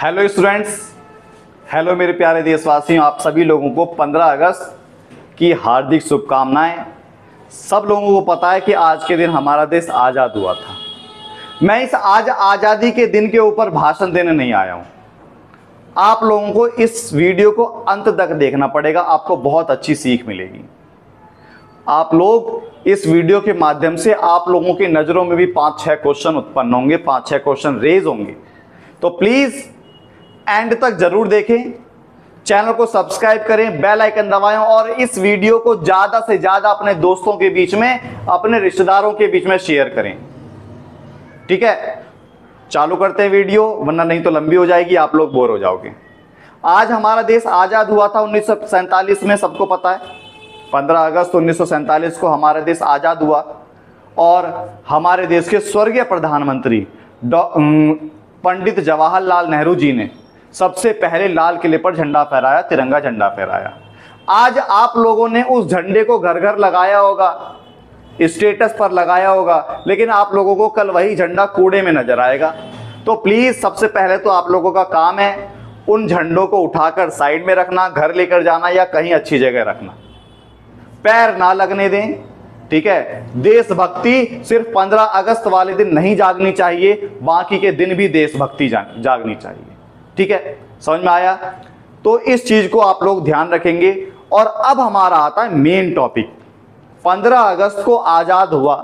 Hello students, hello मेरे प्यारे देशवासियों, आप सभी लोगों को 15 अगस्त की हार्दिक शुभकामनाएं। सब लोगों को पता है कि आज के दिन हमारा देश आज़ाद हुआ था। मैं इस आज़ादी के दिन के ऊपर भाषण देने नहीं आया हूं। आप लोगों को इस वीडियो को अंत तक देखना पड़ेगा, आपको बहुत अच्छी सीख मिलेगी। आप लोग इस वीडियो के माध्यम से आप लोगों की नज़रों में भी 5-6 क्वेश्चन उत्पन्न होंगे, 5-6 क्वेश्चन रेज होंगे। तो प्लीज़ एंड तक जरूर देखें, चैनल को सब्सक्राइब करें, बेल आइकन दबाएं और इस वीडियो को ज़्यादा से ज़्यादा अपने दोस्तों के बीच में, अपने रिश्तेदारों के बीच में शेयर करें। ठीक है, चालू करते हैं वीडियो, वरना नहीं तो लंबी हो जाएगी, आप लोग बोर हो जाओगे। आज हमारा देश आज़ाद हुआ था 1947 में, सबको पता है। 15 अगस्त 1947 को हमारा देश आज़ाद हुआ और हमारे देश के स्वर्गीय प्रधानमंत्री पंडित जवाहरलाल नेहरू जी ने सबसे पहले लाल किले पर झंडा फहराया, तिरंगा झंडा फहराया। आज आप लोगों ने उस झंडे को घर घर लगाया होगा, स्टेटस पर लगाया होगा, लेकिन आप लोगों को कल वही झंडा कूड़े में नजर आएगा। तो प्लीज सबसे पहले तो आप लोगों का काम है उन झंडों को उठाकर साइड में रखना, घर लेकर जाना या कहीं अच्छी जगह रखना, पैर ना लगने दें। ठीक है, देशभक्ति सिर्फ 15 अगस्त वाले दिन नहीं जागनी चाहिए, बाकी के दिन भी देशभक्ति जागनी चाहिए। ठीक है, समझ में आया? तो इस चीज को आप लोग ध्यान रखेंगे। और अब हमारा आता है मेन टॉपिक। 15 अगस्त को आजाद हुआ,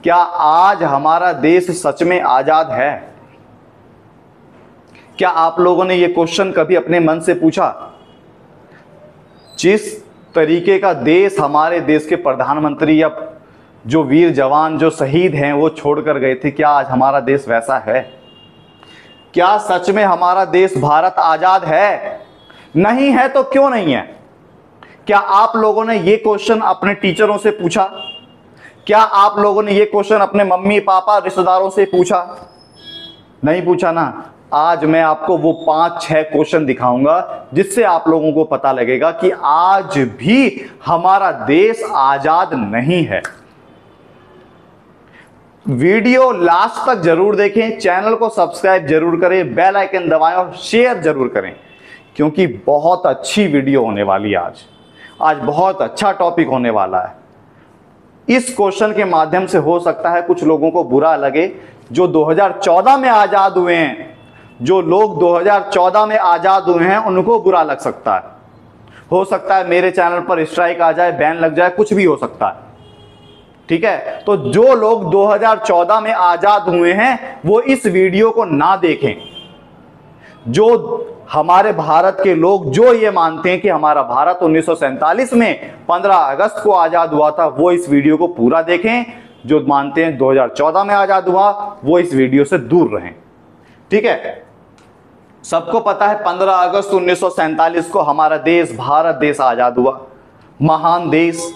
क्या आज हमारा देश सच में आजाद है? क्या आप लोगों ने यह क्वेश्चन कभी अपने मन से पूछा? जिस तरीके का देश हमारे देश के प्रधानमंत्री या जो वीर जवान जो शहीद हैं वो छोड़कर गए थे, क्या आज हमारा देश वैसा है? क्या सच में हमारा देश भारत आजाद है? नहीं है तो क्यों नहीं है? क्या आप लोगों ने ये क्वेश्चन अपने टीचरों से पूछा? क्या आप लोगों ने ये क्वेश्चन अपने मम्मी पापा रिश्तेदारों से पूछा? नहीं पूछा ना। आज मैं आपको वो 5-6 क्वेश्चन दिखाऊंगा जिससे आप लोगों को पता लगेगा कि आज भी हमारा देश आजाद नहीं है। वीडियो लास्ट तक जरूर देखें, चैनल को सब्सक्राइब जरूर करें, बेल आइकन दबाएं और शेयर जरूर करें, क्योंकि बहुत अच्छी वीडियो होने वाली है आज बहुत अच्छा टॉपिक होने वाला है। इस क्वेश्चन के माध्यम से हो सकता है कुछ लोगों को बुरा लगे, जो 2014 में आजाद हुए हैं, जो लोग 2014 में आजाद हुए हैं उनको बुरा लग सकता है। हो सकता है मेरे चैनल पर स्ट्राइक आ जाए, बैन लग जाए, कुछ भी हो सकता है। ठीक है, तो जो लोग 2014 में आजाद हुए हैं वो इस वीडियो को ना देखें। जो हमारे भारत के लोग जो ये मानते हैं कि हमारा भारत 1947 में 15 अगस्त को आजाद हुआ था, वो इस वीडियो को पूरा देखें। जो मानते हैं 2014 में आजाद हुआ, वो इस वीडियो से दूर रहें। ठीक है, सबको पता है 15 अगस्त 1947 को हमारा देश भारत देश आजाद हुआ, महान देश।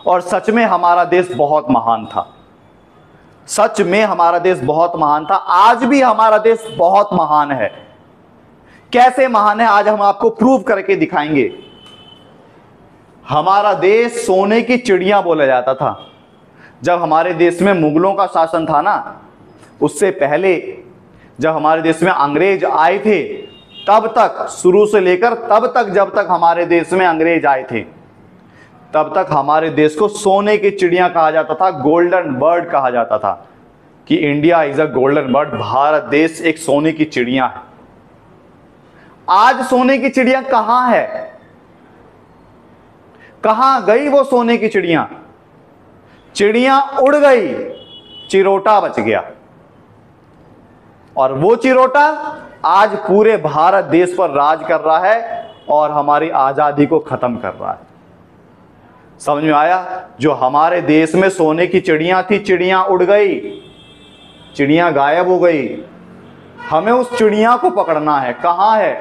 और सच में हमारा देश बहुत महान था, सच में हमारा देश बहुत महान था। आज भी हमारा देश बहुत महान है। कैसे महान है आज हम आपको प्रूव करके दिखाएंगे। हमारा देश सोने की चिड़िया बोला जाता था। जब हमारे देश में मुगलों का शासन था ना, उससे पहले जब हमारे देश में अंग्रेज आए थे, तब तक, शुरू से लेकर तब तक, जब तक हमारे देश में अंग्रेज आए थे, तब तक हमारे देश को सोने की चिड़िया कहा जाता था, गोल्डन बर्ड कहा जाता था, कि India is a golden bird, Bharat देश एक सोने की चिड़िया है। आज सोने की चिड़िया कहां है? कहां गई वो सोने की चिड़िया? चिड़िया उड़ गई, चिरोटा बच गया। और वो चिरोटा आज पूरे भारत देश पर राज कर रहा है और हमारी आजादी को खत्म कर रहा है। समझ में आया? जो हमारे देश में सोने की चिड़िया थी, चिड़िया उड़ गई, चिड़िया गायब हो गई। हमें उस चिड़िया को पकड़ना है। कहां है?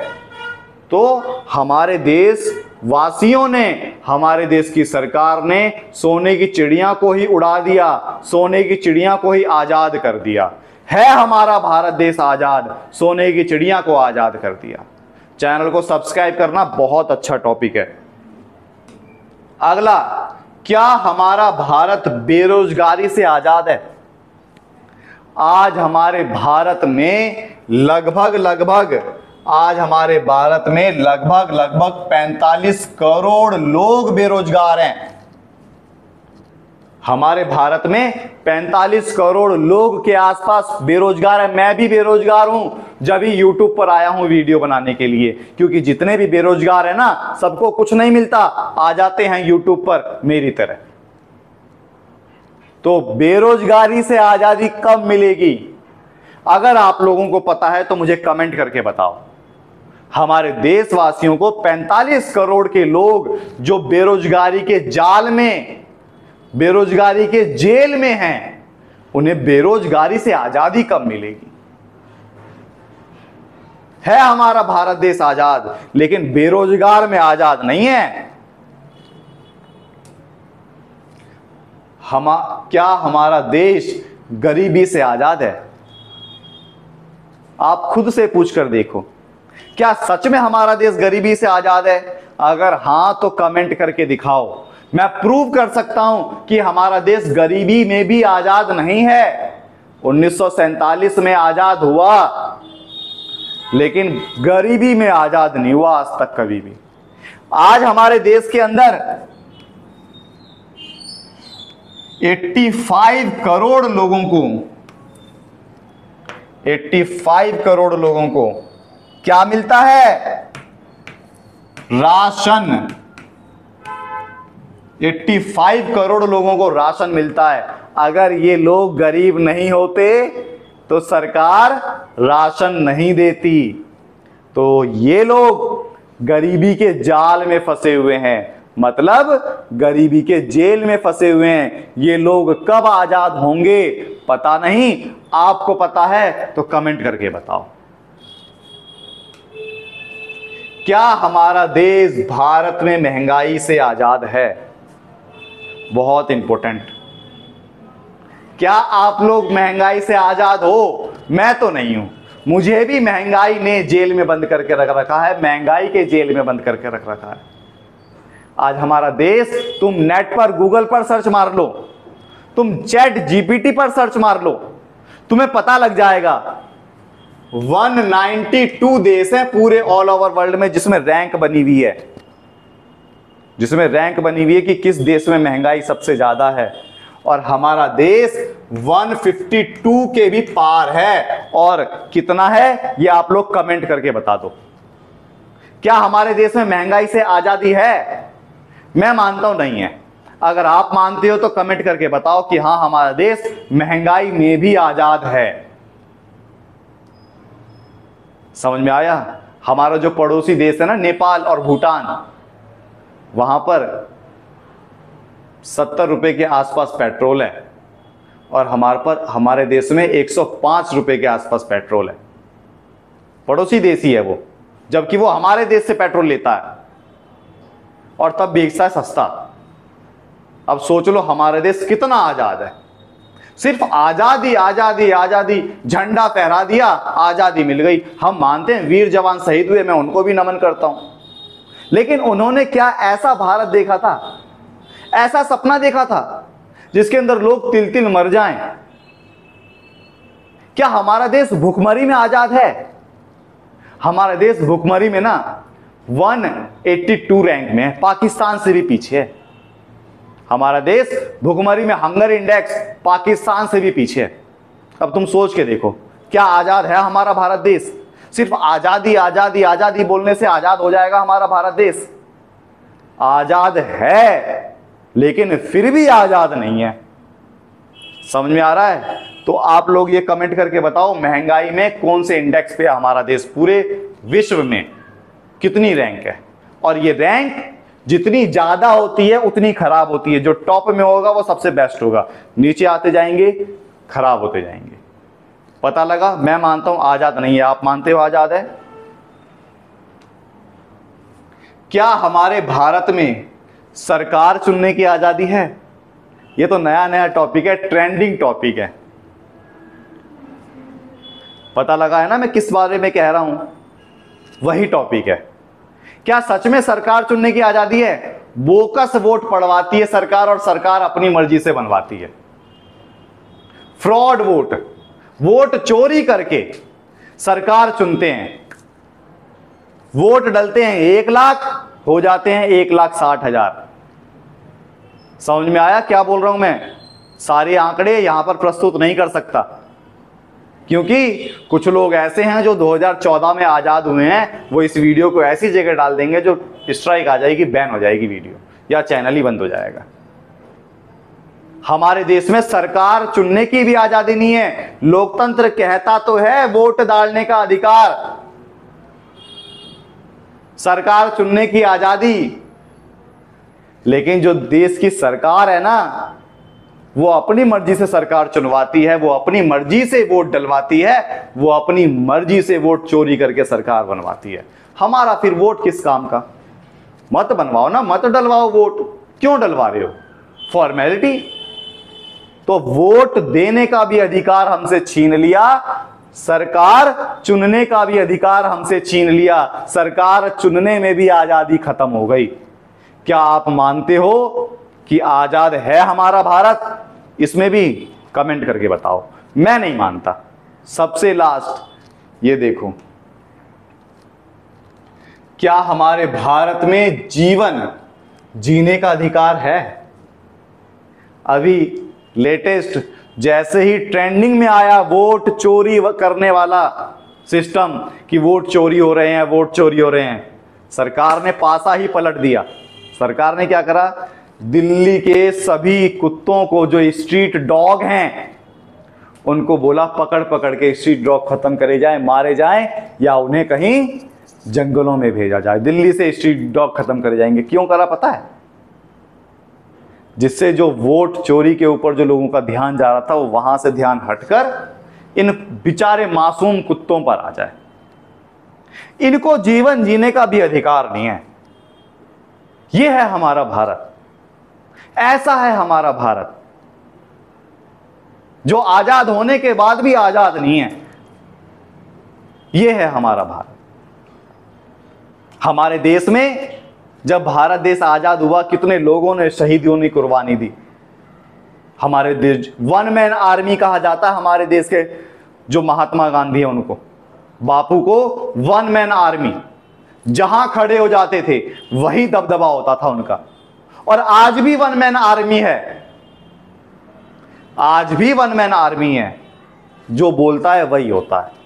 तो हमारे देश वासियों ने, हमारे देश की सरकार ने सोने की चिड़िया को ही उड़ा दिया, सोने की चिड़िया को ही आजाद कर दिया। है हमारा भारत देश आजाद, सोने की चिड़िया को आजाद कर दिया। चैनल को सब्सक्राइब करना, बहुत अच्छा टॉपिक है। अगला, क्या हमारा भारत बेरोजगारी से आजाद है? आज हमारे भारत में लगभग आज हमारे भारत में लगभग 45 करोड़ लोग बेरोजगार हैं। हमारे भारत में 45 करोड़ लोग के आसपास बेरोजगार है। मैं भी बेरोजगार हूं, जब भी यूट्यूब पर आया हूं वीडियो बनाने के लिए, क्योंकि जितने भी बेरोजगार है ना, सबको कुछ नहीं मिलता, आ जाते हैं यूट्यूब पर मेरी तरह। तो बेरोजगारी से आजादी कब मिलेगी? अगर आप लोगों को पता है तो मुझे कमेंट करके बताओ। हमारे देशवासियों को 45 करोड़ के लोग जो बेरोजगारी के जाल में, बेरोजगारी के जेल में हैं, उन्हें बेरोजगारी से आजादी कब मिलेगी? है हमारा भारत देश आजाद, लेकिन बेरोजगार में आजाद नहीं है। क्या हमारा देश गरीबी से आजाद है? आप खुद से पूछकर देखो, क्या सच में हमारा देश गरीबी से आजाद है? अगर हां तो कमेंट करके दिखाओ। मैं प्रूव कर सकता हूं कि हमारा देश गरीबी में भी आजाद नहीं है। 1947 में आजाद हुआ, लेकिन गरीबी में आजाद नहीं हुआ आज तक कभी भी। आज हमारे देश के अंदर 85 करोड़ लोगों को 85 करोड़ लोगों को क्या मिलता है? राशन। 85 करोड़ लोगों को राशन मिलता है। अगर ये लोग गरीब नहीं होते तो सरकार राशन नहीं देती। तो ये लोग गरीबी के जाल में फंसे हुए हैं, मतलब गरीबी के जेल में फंसे हुए हैं। ये लोग कब आजाद होंगे पता नहीं। आपको पता है तो कमेंट करके बताओ। क्या हमारा देश भारत में महंगाई से आजाद है? बहुत इंपॉर्टेंट। क्या आप लोग महंगाई से आजाद हो? मैं तो नहीं हूं। मुझे भी महंगाई ने जेल में बंद करके रख रखा है, महंगाई के जेल में बंद करके रख रखा है। आज हमारा देश, तुम नेट पर गूगल पर सर्च मार लो, तुम चैट जीपीटी पर सर्च मार लो, तुम्हें पता लग जाएगा 192 देश हैं पूरे ऑल ओवर वर्ल्ड में जिसमें रैंक बनी हुई है, जिसमें रैंक बनी हुई है कि किस देश में महंगाई सबसे ज्यादा है। और हमारा देश 152 के भी पार है। और कितना है ये आप लोग कमेंट करके बता दो। क्या हमारे देश में महंगाई से आजादी है? मैं मानता हूं नहीं है। अगर आप मानते हो तो कमेंट करके बताओ कि हां हमारा देश महंगाई में भी आजाद है। समझ में आया? हमारा जो पड़ोसी देश है ना, नेपाल और भूटान, वहां पर 70 रुपए के आसपास पेट्रोल है और हमारे देश में 105 रुपए के आसपास पेट्रोल है। पड़ोसी देश ही है वो, जबकि वो हमारे देश से पेट्रोल लेता है और तब बेचता है सस्ता। अब सोच लो हमारा देश कितना आजाद है। सिर्फ आजादी आजादी आजादी, झंडा फहरा दिया, आजादी मिल गई। हम मानते हैं वीर जवान शहीद हुए, मैं उनको भी नमन करता हूं, लेकिन उन्होंने क्या ऐसा भारत देखा था, ऐसा सपना देखा था जिसके अंदर लोग तिल तिल मर जाएं? क्या हमारा देश भुखमरी में आजाद है? हमारा देश भुखमरी में ना 182 रैंक में है, पाकिस्तान से भी पीछे है। हमारा देश भुखमरी में हंगर इंडेक्स पाकिस्तान से भी पीछे है। अब तुम सोच के देखो, क्या आजाद है हमारा भारत देश? सिर्फ आजादी आजादी आजादी बोलने से आजाद हो जाएगा हमारा भारत देश? आजाद है, लेकिन फिर भी आजाद नहीं है। समझ में आ रहा है? तो आप लोग ये कमेंट करके बताओ, महंगाई में कौन से इंडेक्स पे हमारा देश पूरे विश्व में, कितनी रैंक है? और ये रैंक जितनी ज्यादा होती है उतनी खराब होती है। जो टॉप में होगा वो सबसे बेस्ट होगा, नीचे आते जाएंगे खराब होते जाएंगे। पता लगा? मैं मानता हूं आजाद नहीं है। आप मानते हो आजाद है? क्या हमारे भारत में सरकार चुनने की आजादी है? ये तो नया नया टॉपिक है, ट्रेंडिंग टॉपिक है। पता लगा है ना मैं किस बारे में कह रहा हूं? वही टॉपिक है। क्या सच में सरकार चुनने की आजादी है? बोकस वोट पड़वाती है सरकार और सरकार अपनी मर्जी से बनवाती है। फ्रॉड वोट, वोट चोरी करके सरकार चुनते हैं। वोट डलते हैं 1 लाख, हो जाते हैं 1,60,000। समझ में आया क्या बोल रहा हूं मैं? सारे आंकड़े यहां पर प्रस्तुत नहीं कर सकता, क्योंकि कुछ लोग ऐसे हैं जो 2014 में आजाद हुए हैं, वो इस वीडियो को ऐसी जगह डाल देंगे जो स्ट्राइक आ जाएगी, बैन हो जाएगी वीडियो, या चैनल ही बंद हो जाएगा। हमारे देश में सरकार चुनने की भी आजादी नहीं है। लोकतंत्र कहता तो है वोट डालने का अधिकार, सरकार चुनने की आजादी, लेकिन जो देश की सरकार है ना, वो अपनी मर्जी से सरकार चुनवाती है, वो अपनी मर्जी से वोट डलवाती है, वो अपनी मर्जी से वोट चोरी करके सरकार बनवाती है। हमारा फिर वोट किस काम का? मत बनवाओ ना, मत डलवाओ वोट, क्यों डलवा रहे हो? फॉर्मेलिटी। तो वोट देने का भी अधिकार हमसे छीन लिया, सरकार चुनने का भी अधिकार हमसे छीन लिया, सरकार चुनने में भी आजादी खत्म हो गई। क्या आप मानते हो कि आजाद है हमारा भारत? इसमें भी कमेंट करके बताओ। मैं नहीं मानता। सबसे लास्ट ये देखो, क्या हमारे भारत में जीवन जीने का अधिकार है? अभी लेटेस्ट जैसे ही ट्रेंडिंग में आया वोट चोरी करने वाला सिस्टम, कि वोट चोरी हो रहे हैं, वोट चोरी हो रहे हैं, सरकार ने पासा ही पलट दिया। सरकार ने क्या करा? दिल्ली के सभी कुत्तों को, जो स्ट्रीट डॉग हैं, उनको बोला पकड़ पकड़ के स्ट्रीट डॉग खत्म करे जाए, मारे जाएं, या उन्हें कहीं जंगलों में भेजा जाए। दिल्ली से स्ट्रीट डॉग खत्म करे जाएंगे। क्यों करा पता है? जिससे जो वोट चोरी के ऊपर जो लोगों का ध्यान जा रहा था, वो वहां से ध्यान हटकर इन बेचारे मासूम कुत्तों पर आ जाए। इनको जीवन जीने का भी अधिकार नहीं है। यह है हमारा भारत, ऐसा है हमारा भारत, जो आजाद होने के बाद भी आजाद नहीं है। यह है हमारा भारत। हमारे देश में जब भारत देश आजाद हुआ, कितने लोगों ने शहीदियों ने कुर्बानी दी। हमारे देश वन मैन आर्मी कहा जाता है। हमारे देश के जो महात्मा गांधी है, उनको, बापू को वन मैन आर्मी, जहां खड़े हो जाते थे वही दबदबा होता था उनका। और आज भी वन मैन आर्मी है, आज भी वन मैन आर्मी है। जो बोलता है वही होता है।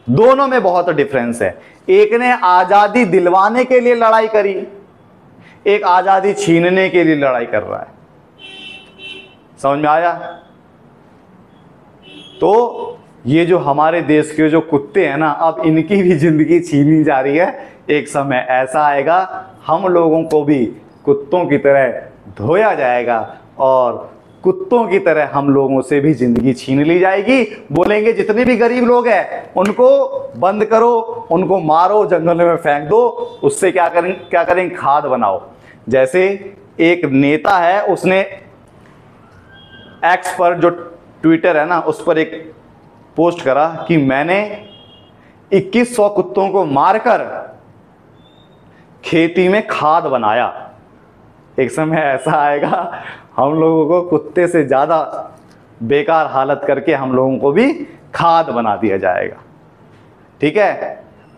दोनों में बहुत डिफरेंस है। एक ने आजादी दिलवाने के लिए लड़ाई करी, एक आजादी छीनने के लिए लड़ाई कर रहा है। समझ में आया? तो ये जो हमारे देश के जो कुत्ते हैं ना, अब इनकी भी जिंदगी छीनी जा रही है। एक समय ऐसा आएगा, हम लोगों को भी कुत्तों की तरह धोया जाएगा, और कुत्तों की तरह हम लोगों से भी जिंदगी छीन ली जाएगी। बोलेंगे जितने भी गरीब लोग हैं उनको बंद करो, उनको मारो, जंगलों में फेंक दो। उससे क्या करेंगे? खाद बनाओ। जैसे एक नेता है, उसने एक्स पर, जो ट्विटर है ना, उस पर एक पोस्ट करा कि मैंने 2100 कुत्तों को मारकर खेती में खाद बनाया। एक समय ऐसा आएगा, हम लोगों को कुत्ते से ज़्यादा बेकार हालत करके हम लोगों को भी खाद बना दिया जाएगा। ठीक है?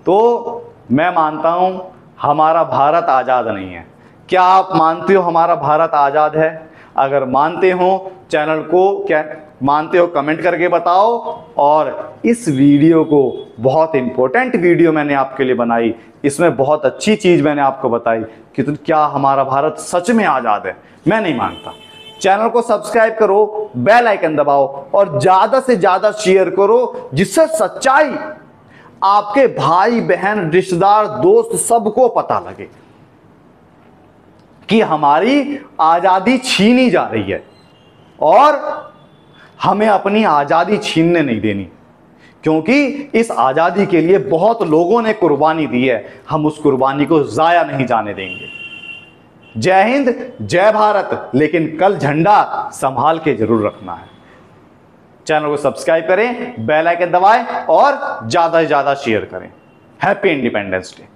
तो मैं मानता हूं हमारा भारत आज़ाद नहीं है। क्या आप मानते हो हमारा भारत आज़ाद है? अगर मानते हो, चैनल को क्या मानते हो कमेंट करके बताओ। और इस वीडियो को, बहुत इंपॉर्टेंट वीडियो मैंने आपके लिए बनाई, इसमें बहुत अच्छी चीज़ मैंने आपको बताई कि तो क्या हमारा भारत सच में आज़ाद है? मैं नहीं मानता। चैनल को सब्सक्राइब करो, बेल आइकन दबाओ, और ज़्यादा से ज़्यादा शेयर करो, जिससे सच्चाई आपके भाई बहन रिश्तेदार दोस्त सबको पता लगे कि हमारी आज़ादी छीनी जा रही है, और हमें अपनी आज़ादी छीनने नहीं देनी। क्योंकि इस आज़ादी के लिए बहुत लोगों ने कुर्बानी दी है, हम उस कुर्बानी को ज़ाया नहीं जाने देंगे। जय हिंद, जय भारत। लेकिन कल झंडा संभाल के जरूर रखना है। चैनल को सब्सक्राइब करें, बेल आइकन दबाएं, और ज़्यादा से ज़्यादा शेयर करें। Happy independence day.